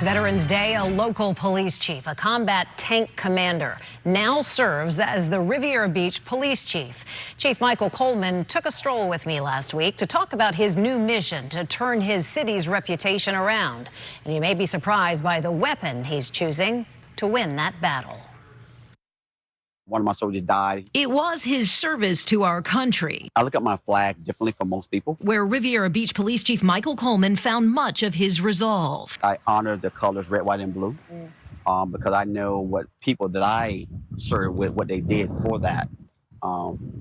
this Veterans Day, a local police chief, a combat tank commander, now serves as the Riviera Beach police chief. Chief Michael Coleman took a stroll with me last week to talk about his new mission to turn his city's reputation around. And you may be surprised by the weapon he's choosing to win that battle. One of my soldiers died. It was his service to our country. I look at my flag differently from most people. Where Riviera Beach Police Chief Michael Coleman found much of his resolve. I honor the colors red, white, and blue because I know what people that I serve with, what they did for that,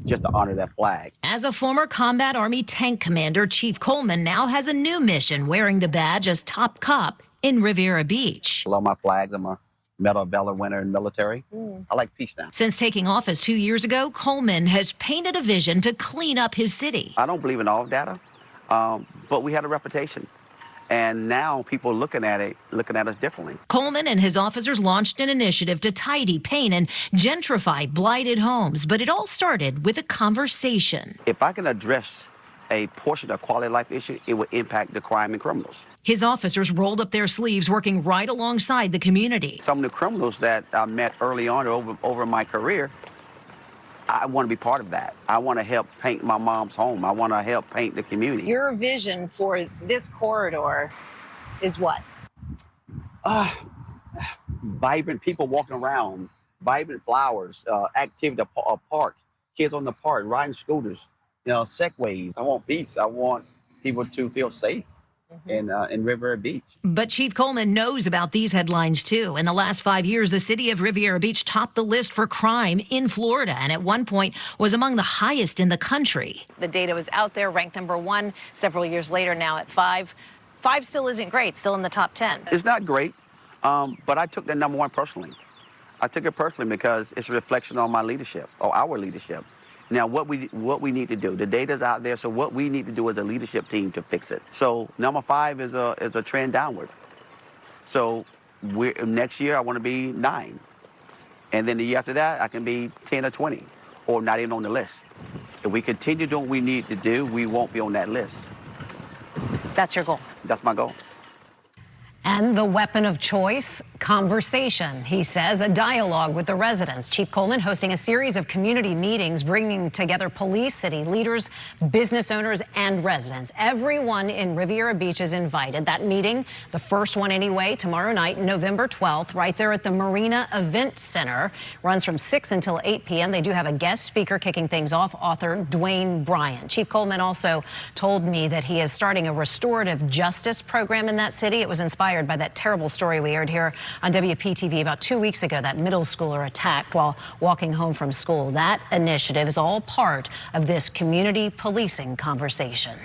just to honor that flag. As a former combat Army tank commander, Chief Coleman now has a new mission, wearing the badge as top cop in Riviera Beach. I love my flags. I'm a Medal of Valor winner in military. I like peace now. Since taking office 2 years ago, Coleman has painted a vision to clean up his city. I don't believe in all data, but we had a reputation. And now people looking at us differently. Coleman and his officers launched an initiative to tidy, paint, and gentrify blighted homes. But it all started with a conversation. If I can address a portion of quality of life issue, it will impact the crime and criminals. His officers rolled up their sleeves, working right alongside the community. Some of the criminals that I met early on over my career, I want to be part of that. I want to help paint my mom's home. I want to help paint the community. Your vision for this corridor is what? Vibrant people walking around, vibrant flowers, activity, a park, kids on the park, riding scooters, segways. I want peace. I want people to feel safe in Riviera Beach. But Chief Coleman knows about these headlines too. In the last 5 years, the city of Riviera Beach topped the list for crime in Florida, and at one point was among the highest in the country. The data was out there, ranked #1 several years later, now at 5. 5 still isn't great, still in the top 10. It's not great, but I took the #1 personally. I took it personally because it's a reflection on my leadership, or our leadership. Now, what we need to do, the data's out there, so what we need to do as a leadership team to fix it. So #5 is a trend downward. So next year I want to be 9. And then the year after that, I can be 10 or 20, or not even on the list. If we continue doing what we need to do, we won't be on that list. That's your goal. That's my goal. And the weapon of choice, conversation. He says a dialogue with the residents. Chief Coleman hosting a series of community meetings, bringing together police, city leaders, business owners, and residents. Everyone in Riviera Beach is invited. That meeting, the first one anyway, tomorrow night, November 12th, right there at the Marina Event Center. Runs from 6 until 8 p.m. They do have a guest speaker kicking things off, author Dwayne Bryant. Chief Coleman also told me that he is starting a restorative justice program in that city. It was inspired by that terrible story we aired here on WPTV about 2 weeks ago, that middle schooler attacked while walking home from school. That initiative is all part of this community policing conversation.